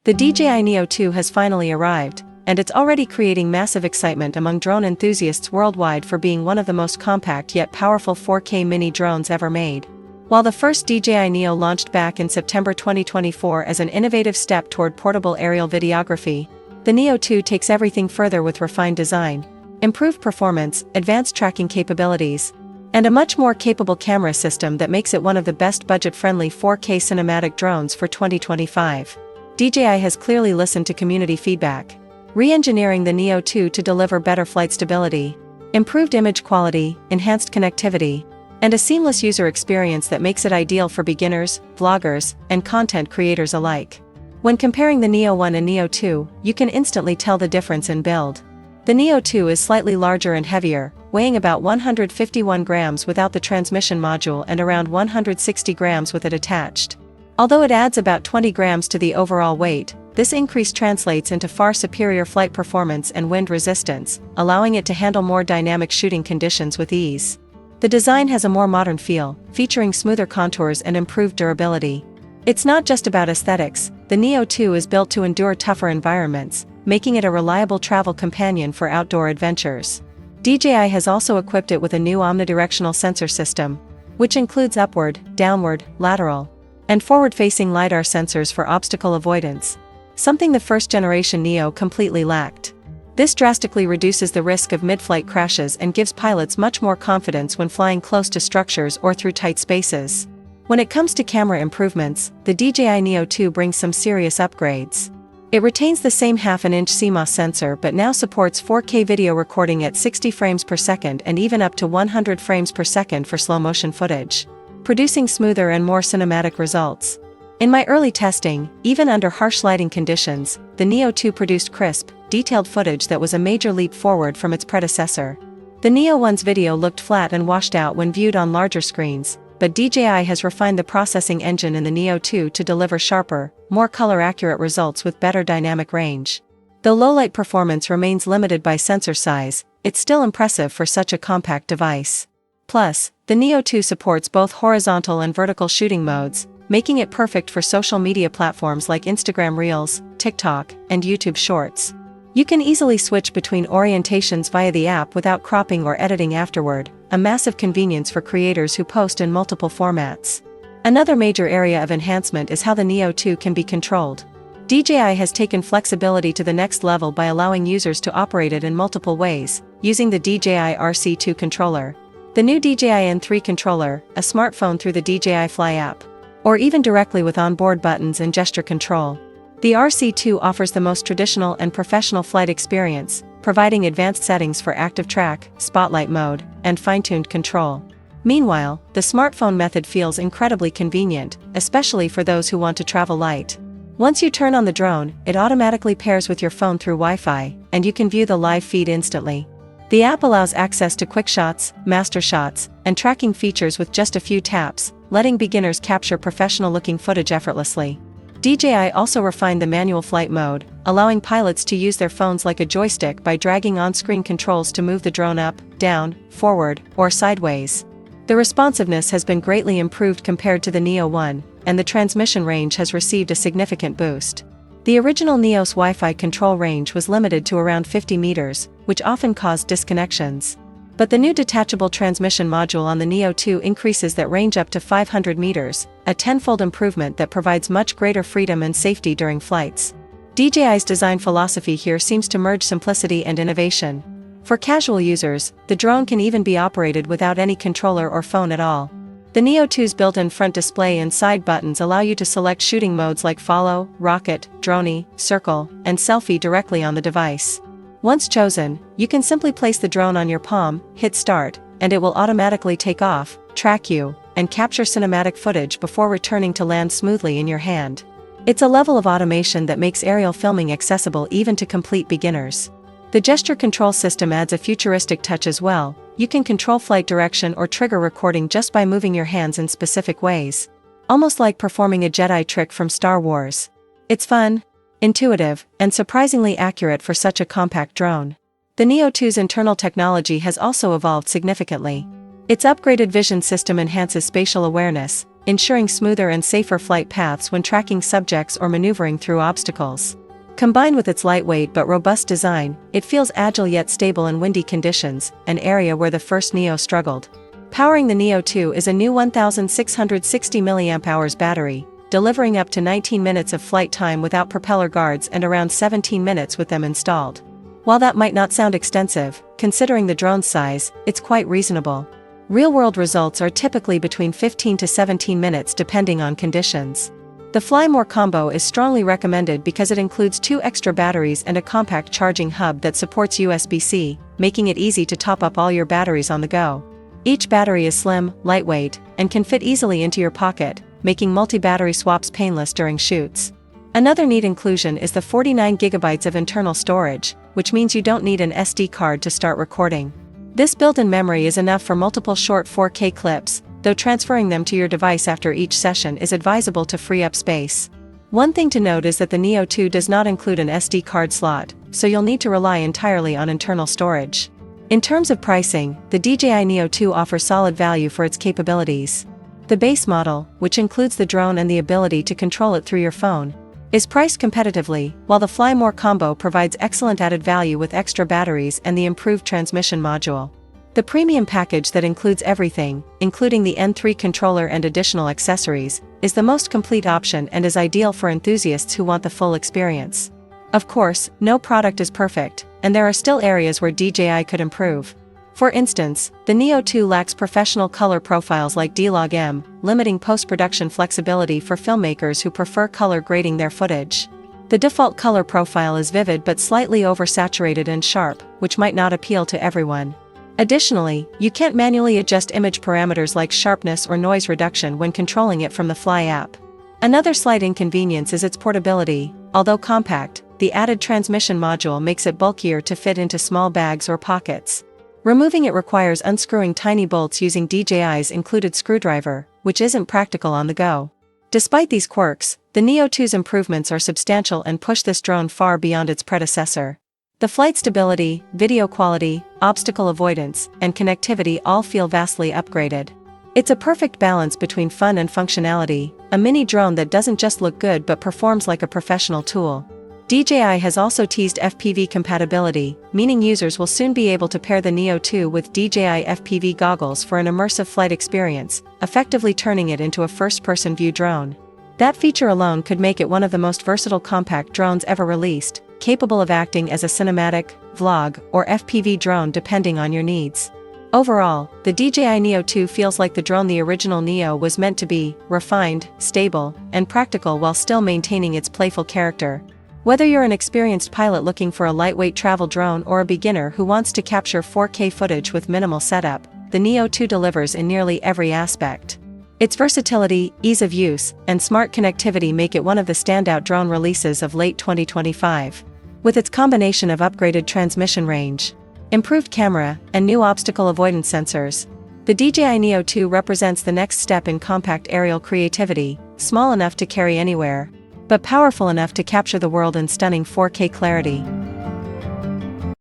The DJI Neo 2 has finally arrived, and it's already creating massive excitement among drone enthusiasts worldwide for being one of the most compact yet powerful 4K mini drones ever made. While the first DJI Neo launched back in September 2024 as an innovative step toward portable aerial videography, the Neo 2 takes everything further with refined design, improved performance, advanced tracking capabilities, and a much more capable camera system that makes it one of the best budget-friendly 4K cinematic drones for 2025. DJI has clearly listened to community feedback, re-engineering the Neo 2 to deliver better flight stability, improved image quality, enhanced connectivity, and a seamless user experience that makes it ideal for beginners, vloggers, and content creators alike. When comparing the Neo 1 and Neo 2, you can instantly tell the difference in build. The Neo 2 is slightly larger and heavier, weighing about 151 grams without the transmission module and around 160 grams with it attached. Although it adds about 20 grams to the overall weight, this increase translates into far superior flight performance and wind resistance, allowing it to handle more dynamic shooting conditions with ease. The design has a more modern feel, featuring smoother contours and improved durability. It's not just about aesthetics. The Neo 2 is built to endure tougher environments, making it a reliable travel companion for outdoor adventures. DJI has also equipped it with a new omnidirectional sensor system, which includes upward, downward, lateral, and forward-facing LiDAR sensors for obstacle avoidance, something the first-generation Neo completely lacked. This drastically reduces the risk of mid-flight crashes and gives pilots much more confidence when flying close to structures or through tight spaces. When it comes to camera improvements, the DJI Neo 2 brings some serious upgrades. It retains the same half-inch CMOS sensor but now supports 4K video recording at 60 frames per second and even up to 100 frames per second for slow-motion footage, producing smoother and more cinematic results. In my early testing, even under harsh lighting conditions, the Neo 2 produced crisp, detailed footage that was a major leap forward from its predecessor. The Neo 1's video looked flat and washed out when viewed on larger screens, but DJI has refined the processing engine in the Neo 2 to deliver sharper, more color-accurate results with better dynamic range. Though low-light performance remains limited by sensor size, it's still impressive for such a compact device. Plus, the Neo 2 supports both horizontal and vertical shooting modes, making it perfect for social media platforms like Instagram Reels, TikTok, and YouTube Shorts. You can easily switch between orientations via the app without cropping or editing afterward, a massive convenience for creators who post in multiple formats. Another major area of enhancement is how the Neo 2 can be controlled. DJI has taken flexibility to the next level by allowing users to operate it in multiple ways, using the DJI RC2 controller, the new DJI N3 controller, a smartphone through the DJI Fly app, or even directly with onboard buttons and gesture control. The RC2 offers the most traditional and professional flight experience, providing advanced settings for ActiveTrack, Spotlight mode, and fine-tuned control. Meanwhile, the smartphone method feels incredibly convenient, especially for those who want to travel light. Once you turn on the drone, it automatically pairs with your phone through Wi-Fi, and you can view the live feed instantly. The app allows access to quick shots, master shots, and tracking features with just a few taps, letting beginners capture professional-looking footage effortlessly. DJI also refined the manual flight mode, allowing pilots to use their phones like a joystick by dragging on-screen controls to move the drone up, down, forward, or sideways. The responsiveness has been greatly improved compared to the Neo 1, and the transmission range has received a significant boost. The original Neo's Wi-Fi control range was limited to around 50 meters, which often caused disconnections. But the new detachable transmission module on the Neo 2 increases that range up to 500 meters, a tenfold improvement that provides much greater freedom and safety during flights. DJI's design philosophy here seems to merge simplicity and innovation. For casual users, the drone can even be operated without any controller or phone at all. The Neo 2's built-in front display and side buttons allow you to select shooting modes like follow, rocket, droney, circle, and selfie directly on the device. Once chosen, you can simply place the drone on your palm, hit start, and it will automatically take off, track you, and capture cinematic footage before returning to land smoothly in your hand. It's a level of automation that makes aerial filming accessible even to complete beginners. The gesture control system adds a futuristic touch as well. You can control flight direction or trigger recording just by moving your hands in specific ways, almost like performing a Jedi trick from Star Wars. It's fun, intuitive, and surprisingly accurate for such a compact drone. The Neo 2's internal technology has also evolved significantly. Its upgraded vision system enhances spatial awareness, ensuring smoother and safer flight paths when tracking subjects or maneuvering through obstacles. Combined with its lightweight but robust design, it feels agile yet stable in windy conditions, an area where the first Neo struggled. Powering the Neo 2 is a new 1660 mAh battery, delivering up to 19 minutes of flight time without propeller guards and around 17 minutes with them installed. While that might not sound extensive, considering the drone's size, it's quite reasonable. Real-world results are typically between 15 to 17 minutes depending on conditions. The Fly More combo is strongly recommended because it includes 2 extra batteries and a compact charging hub that supports USB-C, making it easy to top up all your batteries on the go. Each battery is slim, lightweight, and can fit easily into your pocket, making multi-battery swaps painless during shoots. Another neat inclusion is the 49 GB of internal storage, which means you don't need an SD card to start recording. This built-in memory is enough for multiple short 4K clips, though transferring them to your device after each session is advisable to free up space. One thing to note is that the Neo 2 does not include an SD card slot, so you'll need to rely entirely on internal storage. In terms of pricing, the DJI Neo 2 offers solid value for its capabilities. The base model, which includes the drone and the ability to control it through your phone, is priced competitively, while the Fly More combo provides excellent added value with extra batteries and the improved transmission module. The premium package that includes everything, including the N3 controller and additional accessories, is the most complete option and is ideal for enthusiasts who want the full experience. Of course, no product is perfect, and there are still areas where DJI could improve. For instance, the Neo 2 lacks professional color profiles like D-Log-M, limiting post-production flexibility for filmmakers who prefer color grading their footage. The default color profile is vivid but slightly oversaturated and sharp, which might not appeal to everyone. Additionally, you can't manually adjust image parameters like sharpness or noise reduction when controlling it from the Fly app. Another slight inconvenience is its portability. Although compact, the added transmission module makes it bulkier to fit into small bags or pockets. Removing it requires unscrewing tiny bolts using DJI's included screwdriver, which isn't practical on the go. Despite these quirks, the Neo 2's improvements are substantial and push this drone far beyond its predecessor. The flight stability, video quality, obstacle avoidance, and connectivity all feel vastly upgraded. It's a perfect balance between fun and functionality, a mini drone that doesn't just look good but performs like a professional tool. DJI has also teased FPV compatibility, meaning users will soon be able to pair the Neo 2 with DJI FPV goggles for an immersive flight experience, effectively turning it into a first-person view drone. That feature alone could make it one of the most versatile compact drones ever released, capable of acting as a cinematic, vlog, or FPV drone depending on your needs. Overall, the DJI Neo 2 feels like the drone the original Neo was meant to be: refined, stable, and practical while still maintaining its playful character. Whether you're an experienced pilot looking for a lightweight travel drone or a beginner who wants to capture 4K footage with minimal setup, the Neo 2 delivers in nearly every aspect. Its versatility, ease of use, and smart connectivity make it one of the standout drone releases of late 2025. With its combination of upgraded transmission range, improved camera, and new obstacle avoidance sensors, the DJI Neo 2 represents the next step in compact aerial creativity, small enough to carry anywhere, but powerful enough to capture the world in stunning 4K clarity.